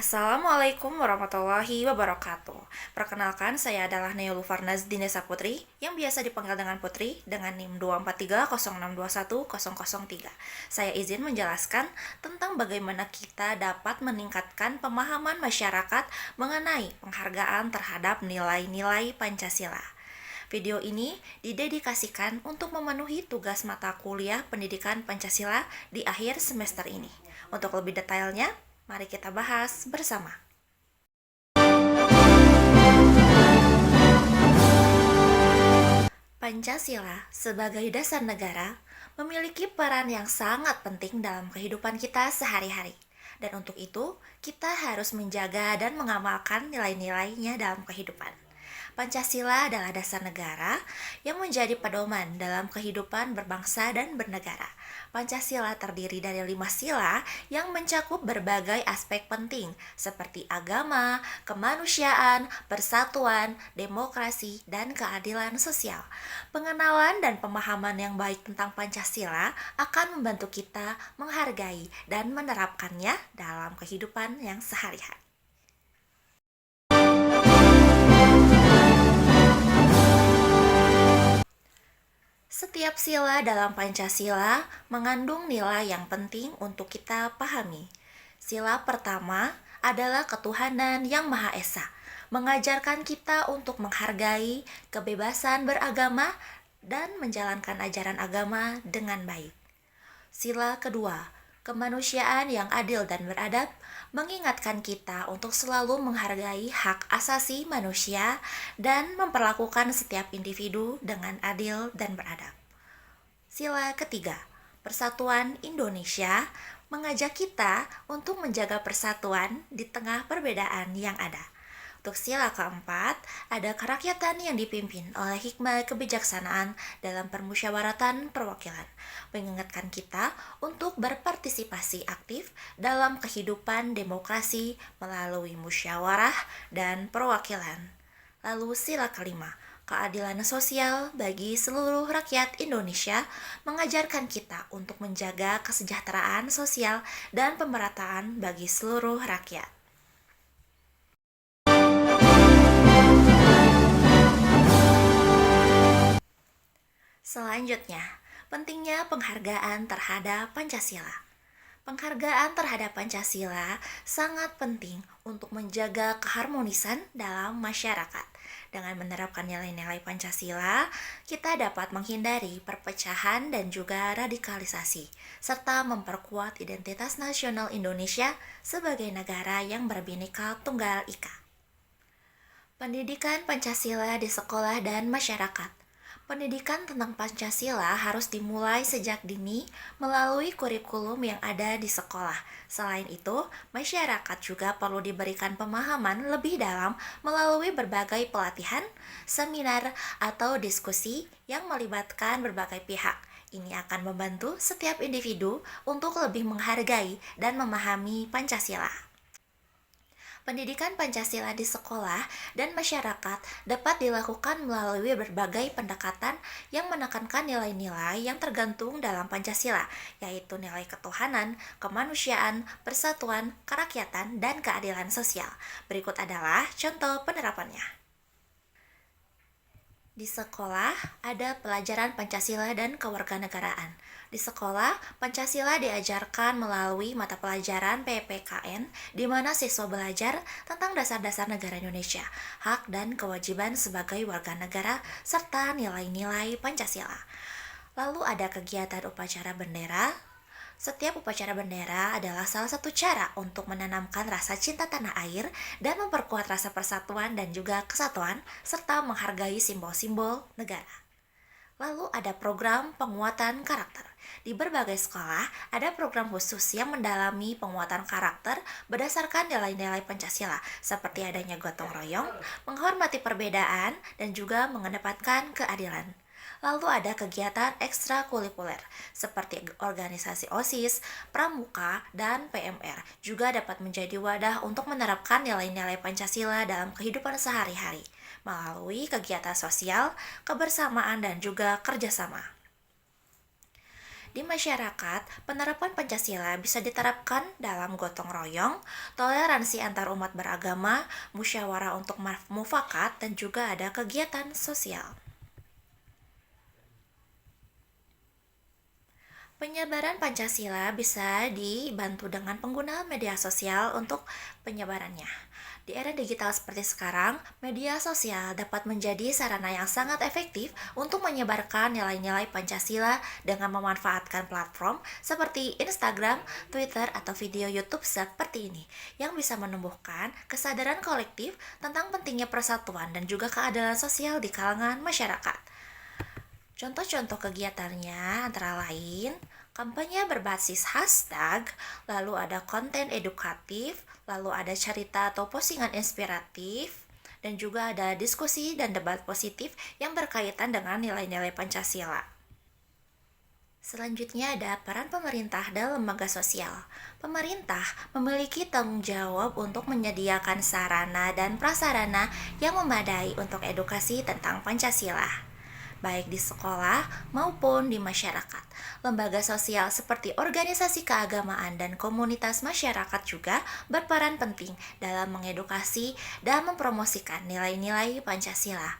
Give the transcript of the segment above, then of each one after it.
Assalamualaikum warahmatullahi wabarakatuh. Perkenalkan, saya adalah Neolu Farnaz Dinesa Putri, yang biasa dipanggil dengan Putri, dengan NIM 24306210003. Saya izin menjelaskan tentang bagaimana kita dapat meningkatkan pemahaman masyarakat mengenai penghargaan terhadap nilai-nilai Pancasila. Video ini didedikasikan untuk memenuhi tugas mata kuliah pendidikan Pancasila di akhir semester ini. Untuk lebih detailnya, mari kita bahas bersama. Pancasila sebagai dasar negara memiliki peran yang sangat penting dalam kehidupan kita sehari-hari. Dan untuk itu, kita harus menjaga dan mengamalkan nilai-nilainya dalam kehidupan. Pancasila adalah dasar negara yang menjadi pedoman dalam kehidupan berbangsa dan bernegara. Pancasila terdiri dari 5 sila yang mencakup berbagai aspek penting seperti agama, kemanusiaan, persatuan, demokrasi, dan keadilan sosial. Pengenalan dan pemahaman yang baik tentang Pancasila akan membantu kita menghargai dan menerapkannya dalam kehidupan yang sehari-hari. Setiap sila dalam Pancasila mengandung nilai yang penting untuk kita pahami. Sila pertama adalah ketuhanan yang Maha Esa, mengajarkan kita untuk menghargai kebebasan beragama dan menjalankan ajaran agama dengan baik. Sila kedua, kemanusiaan yang adil dan beradab, mengingatkan kita untuk selalu menghargai hak asasi manusia dan memperlakukan setiap individu dengan adil dan beradab. Sila ketiga, persatuan Indonesia, mengajak kita untuk menjaga persatuan di tengah perbedaan yang ada. Untuk sila keempat, ada kerakyatan yang dipimpin oleh hikmah kebijaksanaan dalam permusyawaratan perwakilan, mengingatkan kita untuk berpartisipasi aktif dalam kehidupan demokrasi melalui musyawarah dan perwakilan. Lalu sila kelima, keadilan sosial bagi seluruh rakyat Indonesia, mengajarkan kita untuk menjaga kesejahteraan sosial dan pemerataan bagi seluruh rakyat. Selanjutnya, pentingnya penghargaan terhadap Pancasila. Penghargaan terhadap Pancasila sangat penting untuk menjaga keharmonisan dalam masyarakat. Dengan menerapkan nilai-nilai Pancasila, kita dapat menghindari perpecahan dan juga radikalisasi, serta memperkuat identitas nasional Indonesia sebagai negara yang berbineka tunggal ika. Pendidikan Pancasila di sekolah dan masyarakat. Pendidikan tentang Pancasila harus dimulai sejak dini melalui kurikulum yang ada di sekolah. Selain itu, masyarakat juga perlu diberikan pemahaman lebih dalam melalui berbagai pelatihan, seminar, atau diskusi yang melibatkan berbagai pihak. Ini akan membantu setiap individu untuk lebih menghargai dan memahami Pancasila. Pendidikan Pancasila di sekolah dan masyarakat dapat dilakukan melalui berbagai pendekatan yang menekankan nilai-nilai yang tergantung dalam Pancasila, yaitu nilai ketuhanan, kemanusiaan, persatuan, kerakyatan, dan keadilan sosial. Berikut adalah contoh penerapannya. Di sekolah ada pelajaran Pancasila dan kewarganegaraan. Di sekolah, Pancasila diajarkan melalui mata pelajaran PPKN, di mana siswa belajar tentang dasar-dasar negara Indonesia, hak dan kewajiban sebagai warga negara, serta nilai-nilai Pancasila. Lalu ada kegiatan upacara bendera. Setiap upacara bendera adalah salah satu cara untuk menanamkan rasa cinta tanah air dan memperkuat rasa persatuan dan juga kesatuan, serta menghargai simbol-simbol negara. Lalu ada program penguatan karakter. Di berbagai sekolah, ada program khusus yang mendalami penguatan karakter berdasarkan nilai-nilai Pancasila, seperti adanya gotong royong, menghormati perbedaan, dan juga mengedepankan keadilan. Lalu ada kegiatan ekstrakurikuler seperti organisasi OSIS, Pramuka, dan PMR juga dapat menjadi wadah untuk menerapkan nilai-nilai Pancasila dalam kehidupan sehari-hari melalui kegiatan sosial, kebersamaan, dan juga kerjasama. Di masyarakat, penerapan Pancasila bisa diterapkan dalam gotong royong, toleransi antar umat beragama, musyawarah untuk mufakat, dan juga ada kegiatan sosial. Penyebaran Pancasila bisa dibantu dengan penggunaan media sosial untuk penyebarannya. Di era digital seperti sekarang, media sosial dapat menjadi sarana yang sangat efektif untuk menyebarkan nilai-nilai Pancasila dengan memanfaatkan platform seperti Instagram, Twitter, atau video YouTube seperti ini, yang bisa menumbuhkan kesadaran kolektif tentang pentingnya persatuan dan juga keadilan sosial di kalangan masyarakat. Contoh-contoh kegiatannya antara lain kampanye berbasis hashtag, lalu ada konten edukatif, lalu ada cerita atau postingan inspiratif, dan juga ada diskusi dan debat positif yang berkaitan dengan nilai-nilai Pancasila. Selanjutnya ada peran pemerintah dan lembaga sosial. Pemerintah memiliki tanggung jawab untuk menyediakan sarana dan prasarana yang memadai untuk edukasi tentang Pancasila, baik di sekolah maupun di masyarakat. Lembaga sosial seperti organisasi keagamaan dan komunitas masyarakat juga berperan penting dalam mengedukasi dan mempromosikan nilai-nilai Pancasila.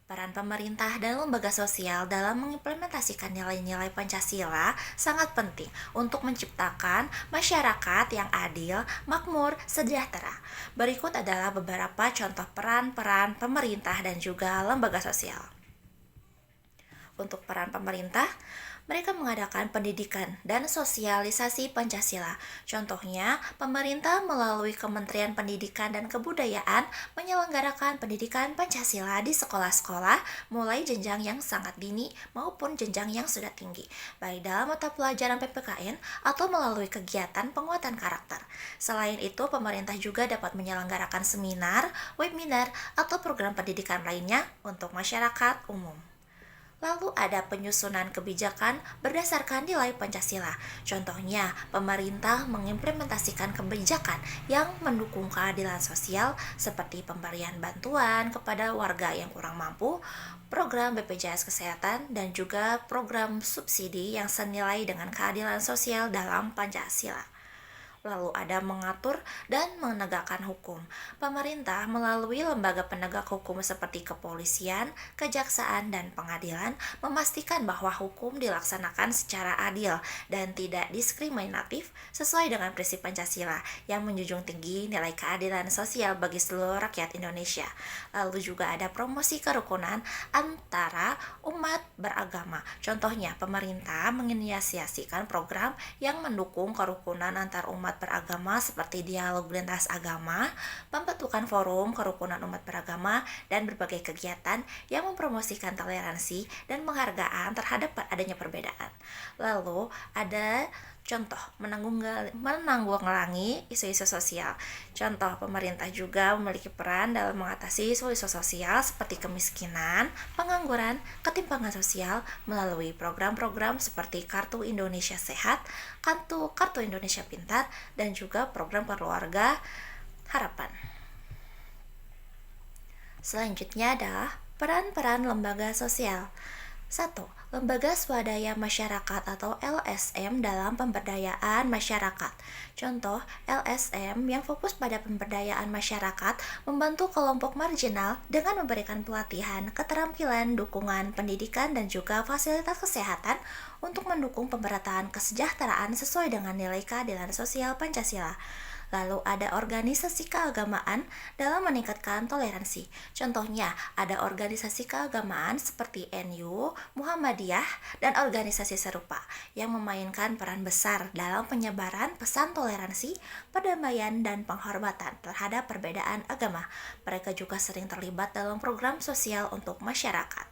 Peran pemerintah dan lembaga sosial dalam mengimplementasikan nilai-nilai Pancasila sangat penting untuk menciptakan masyarakat yang adil, makmur, sejahtera. Berikut adalah beberapa contoh peran-peran pemerintah dan juga lembaga sosial. Untuk peran pemerintah, mereka mengadakan pendidikan dan sosialisasi Pancasila. Contohnya, pemerintah melalui Kementerian Pendidikan dan Kebudayaan menyelenggarakan pendidikan Pancasila di sekolah-sekolah mulai jenjang yang sangat dini maupun jenjang yang sudah tinggi, baik dalam mata pelajaran PPKN atau melalui kegiatan penguatan karakter. Selain itu, pemerintah juga dapat menyelenggarakan seminar, webinar, atau program pendidikan lainnya untuk masyarakat umum. Lalu ada penyusunan kebijakan berdasarkan nilai Pancasila. Contohnya, pemerintah mengimplementasikan kebijakan yang mendukung keadilan sosial seperti pemberian bantuan kepada warga yang kurang mampu, program BPJS Kesehatan, dan juga program subsidi yang senilai dengan keadilan sosial dalam Pancasila. Lalu ada mengatur dan menegakkan hukum. Pemerintah melalui lembaga penegak hukum seperti kepolisian, kejaksaan, dan pengadilan memastikan bahwa hukum dilaksanakan secara adil dan tidak diskriminatif sesuai dengan prinsip Pancasila yang menjunjung tinggi nilai keadilan sosial bagi seluruh rakyat Indonesia. Lalu juga ada promosi kerukunan antara umat beragama. Contohnya, pemerintah menginisiasikan program yang mendukung kerukunan antar umat beragama seperti dialog lintas agama, pembentukan forum kerukunan umat beragama, dan berbagai kegiatan yang mempromosikan toleransi dan penghargaan terhadap adanya perbedaan. Lalu ada contoh menanggulangi isu-isu sosial. Contoh, pemerintah juga memiliki peran dalam mengatasi isu-isu sosial seperti kemiskinan, pengangguran, ketimpangan sosial melalui program-program seperti Kartu Indonesia Sehat, Kartu Indonesia Pintar, dan juga program keluarga harapan. Selanjutnya adalah peran-peran lembaga sosial. 1. Lembaga Swadaya Masyarakat atau LSM dalam pemberdayaan masyarakat. Contoh, LSM yang fokus pada pemberdayaan masyarakat membantu kelompok marginal dengan memberikan pelatihan, keterampilan, dukungan, pendidikan, dan juga fasilitas kesehatan untuk mendukung pemerataan kesejahteraan sesuai dengan nilai keadilan sosial Pancasila. Lalu ada organisasi keagamaan dalam meningkatkan toleransi. Contohnya, ada organisasi keagamaan seperti NU, Muhammadiyah, dan organisasi serupa yang memainkan peran besar dalam penyebaran pesan toleransi, perdamaian, dan penghormatan terhadap perbedaan agama. Mereka juga sering terlibat dalam program sosial untuk masyarakat.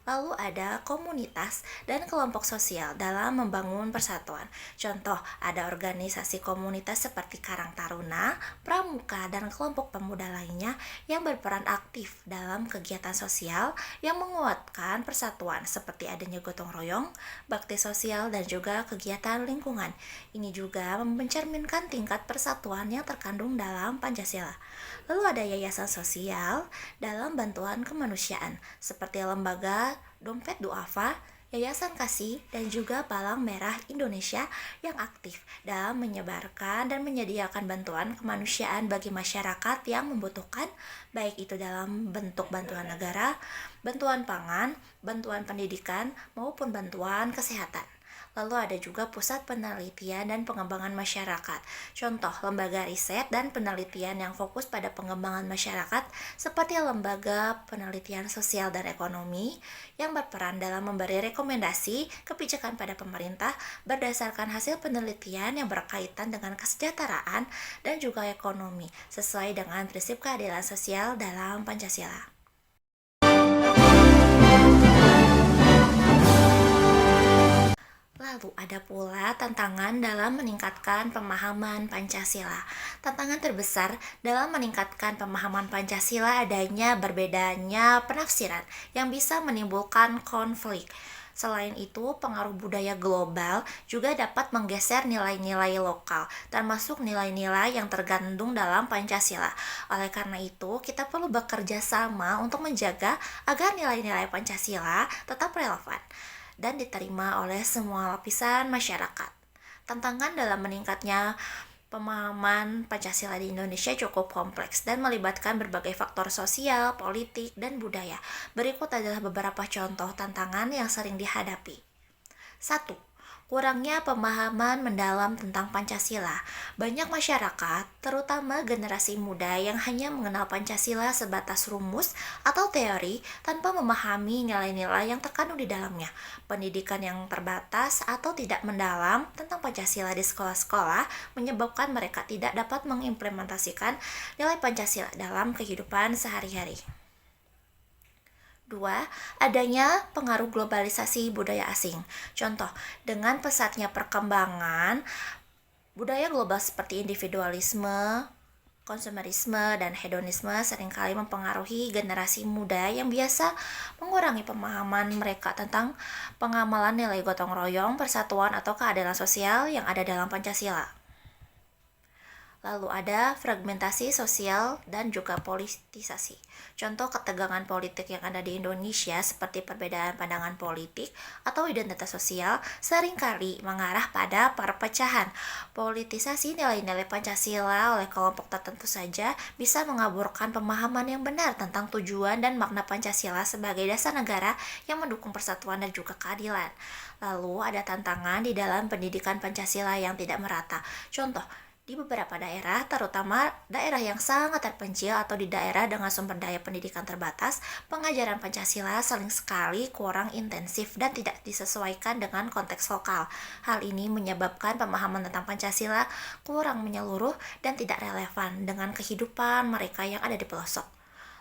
Lalu ada komunitas dan kelompok sosial dalam membangun persatuan. Contoh, ada organisasi komunitas seperti Karang Taruna, Pramuka, dan kelompok pemuda lainnya yang berperan aktif dalam kegiatan sosial yang menguatkan persatuan seperti adanya gotong royong, bakti sosial, dan juga kegiatan lingkungan. Ini juga mencerminkan tingkat persatuan yang terkandung dalam Pancasila. Lalu ada yayasan sosial dalam bantuan kemanusiaan seperti lembaga Dompet Duafa, Yayasan Kasih, dan juga Palang Merah Indonesia yang aktif dalam menyebarkan dan menyediakan bantuan kemanusiaan bagi masyarakat yang membutuhkan, baik itu dalam bentuk bantuan negara, bantuan pangan, bantuan pendidikan, maupun bantuan kesehatan. Lalu ada juga pusat penelitian dan pengembangan masyarakat. Contoh, lembaga riset dan penelitian yang fokus pada pengembangan masyarakat seperti Lembaga Penelitian Sosial dan Ekonomi yang berperan dalam memberi rekomendasi kebijakan pada pemerintah berdasarkan hasil penelitian yang berkaitan dengan kesejahteraan dan juga ekonomi sesuai dengan prinsip keadilan sosial dalam Pancasila. Lalu ada pula tantangan dalam meningkatkan pemahaman Pancasila. Tantangan terbesar dalam meningkatkan pemahaman Pancasila adanya berbedanya penafsiran yang bisa menimbulkan konflik. Selain itu, pengaruh budaya global juga dapat menggeser nilai-nilai lokal, termasuk nilai-nilai yang tergandung dalam Pancasila. Oleh karena itu, kita perlu bekerja sama untuk menjaga agar nilai-nilai Pancasila tetap relevan dan diterima oleh semua lapisan masyarakat. Tantangan dalam meningkatnya pemahaman Pancasila di Indonesia cukup kompleks dan melibatkan berbagai faktor sosial, politik, dan budaya. Berikut adalah beberapa contoh tantangan yang sering dihadapi. 1. Kurangnya pemahaman mendalam tentang Pancasila. Banyak masyarakat, terutama generasi muda yang hanya mengenal Pancasila sebatas rumus atau teori tanpa memahami nilai-nilai yang terkandung di dalamnya. Pendidikan yang terbatas atau tidak mendalam tentang Pancasila di sekolah-sekolah menyebabkan mereka tidak dapat mengimplementasikan nilai Pancasila dalam kehidupan sehari-hari. 2. Adanya pengaruh globalisasi budaya asing. Contoh, dengan pesatnya perkembangan budaya global seperti individualisme, konsumerisme, dan hedonisme seringkali mempengaruhi generasi muda yang biasa mengurangi pemahaman mereka tentang pengamalan nilai gotong royong, persatuan, atau keadilan sosial yang ada dalam Pancasila. Lalu ada fragmentasi sosial dan juga politisasi. Contoh ketegangan politik yang ada di Indonesia seperti perbedaan pandangan politik atau identitas sosial seringkali mengarah pada perpecahan. Politisasi nilai-nilai Pancasila oleh kelompok tertentu saja bisa mengaburkan pemahaman yang benar tentang tujuan dan makna Pancasila sebagai dasar negara yang mendukung persatuan dan juga keadilan. Lalu ada tantangan di dalam pendidikan Pancasila yang tidak merata. Contoh, di beberapa daerah, terutama daerah yang sangat terpencil atau di daerah dengan sumber daya pendidikan terbatas, pengajaran Pancasila sering sekali kurang intensif dan tidak disesuaikan dengan konteks lokal. Hal ini menyebabkan pemahaman tentang Pancasila kurang menyeluruh dan tidak relevan dengan kehidupan mereka yang ada di pelosok.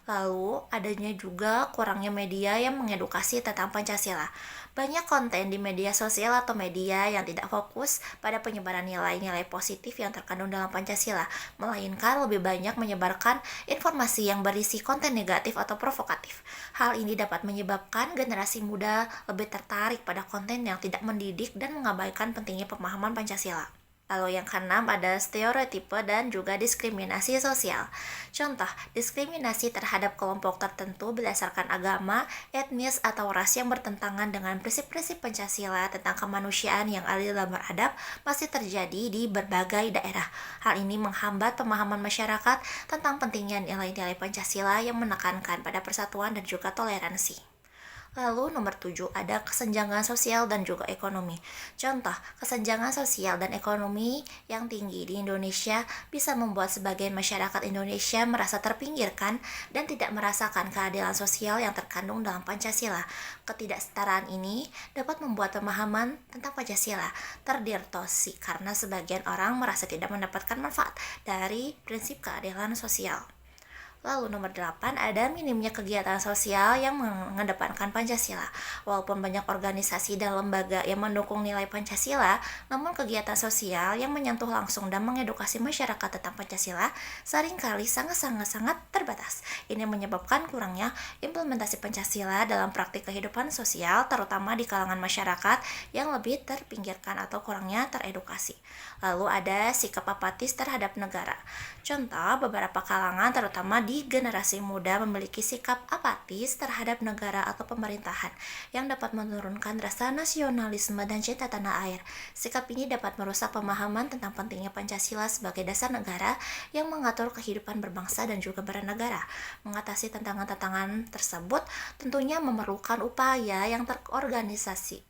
Lalu, adanya juga kurangnya media yang mengedukasi tentang Pancasila. Banyak konten di media sosial atau media yang tidak fokus pada penyebaran nilai-nilai positif yang terkandung dalam Pancasila, melainkan lebih banyak menyebarkan informasi yang berisi konten negatif atau provokatif. Hal ini dapat menyebabkan generasi muda lebih tertarik pada konten yang tidak mendidik dan mengabaikan pentingnya pemahaman Pancasila. Lalu yang keenam ada stereotipe dan juga diskriminasi sosial. Contoh, diskriminasi terhadap kelompok tertentu berdasarkan agama, etnis, atau ras yang bertentangan dengan prinsip-prinsip Pancasila tentang kemanusiaan yang adil dan beradab masih terjadi di berbagai daerah. Hal ini menghambat pemahaman masyarakat tentang pentingnya nilai-nilai Pancasila yang menekankan pada persatuan dan juga toleransi. Lalu nomor 7 ada kesenjangan sosial dan juga ekonomi. Contoh, kesenjangan sosial dan ekonomi yang tinggi di Indonesia bisa membuat sebagian masyarakat Indonesia merasa terpinggirkan dan tidak merasakan keadilan sosial yang terkandung dalam Pancasila. Ketidaksetaraan ini dapat membuat pemahaman tentang Pancasila terdistorsi karena sebagian orang merasa tidak mendapatkan manfaat dari prinsip keadilan sosial. Lalu nomor 8 ada minimnya kegiatan sosial yang mengedepankan Pancasila. Walaupun banyak organisasi dan lembaga yang mendukung nilai Pancasila, namun kegiatan sosial yang menyentuh langsung dan mengedukasi masyarakat tentang Pancasila seringkali sangat-sangat terbatas. Ini menyebabkan kurangnya implementasi Pancasila dalam praktik kehidupan sosial, terutama di kalangan masyarakat yang lebih terpinggirkan atau kurangnya teredukasi. Lalu ada sikap apatis terhadap negara. Contoh, beberapa kalangan terutama di generasi muda memiliki sikap apatis terhadap negara atau pemerintahan yang dapat menurunkan rasa nasionalisme dan cinta tanah air. Sikap ini dapat merusak pemahaman tentang pentingnya Pancasila sebagai dasar negara yang mengatur kehidupan berbangsa dan juga bernegara. Mengatasi tantangan-tantangan tersebut tentunya memerlukan upaya yang terorganisasi.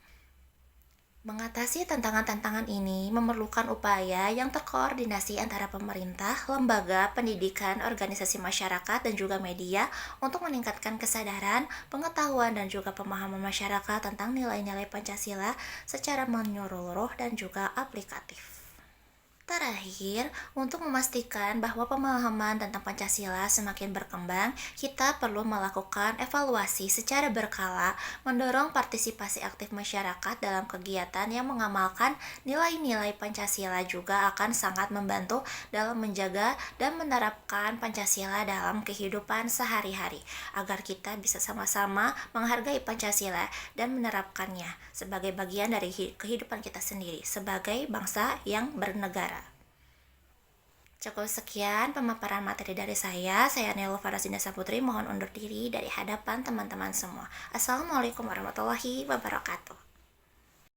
Mengatasi tantangan-tantangan ini memerlukan upaya yang terkoordinasi antara pemerintah, lembaga, pendidikan, organisasi masyarakat, dan juga media untuk meningkatkan kesadaran, pengetahuan, dan juga pemahaman masyarakat tentang nilai-nilai Pancasila secara menyeluruh dan juga aplikatif. Terakhir, untuk memastikan bahwa pemahaman tentang Pancasila semakin berkembang, kita perlu melakukan evaluasi secara berkala, mendorong partisipasi aktif masyarakat dalam kegiatan yang mengamalkan nilai-nilai Pancasila juga akan sangat membantu dalam menjaga dan menerapkan Pancasila dalam kehidupan sehari-hari, agar kita bisa sama-sama menghargai Pancasila dan menerapkannya sebagai bagian dari kehidupan kita sendiri sebagai bangsa yang bernegara. Cukup sekian pemaparan materi dari saya Nelo Farasina Saputri, mohon undur diri dari hadapan teman-teman semua. Assalamualaikum warahmatullahi wabarakatuh.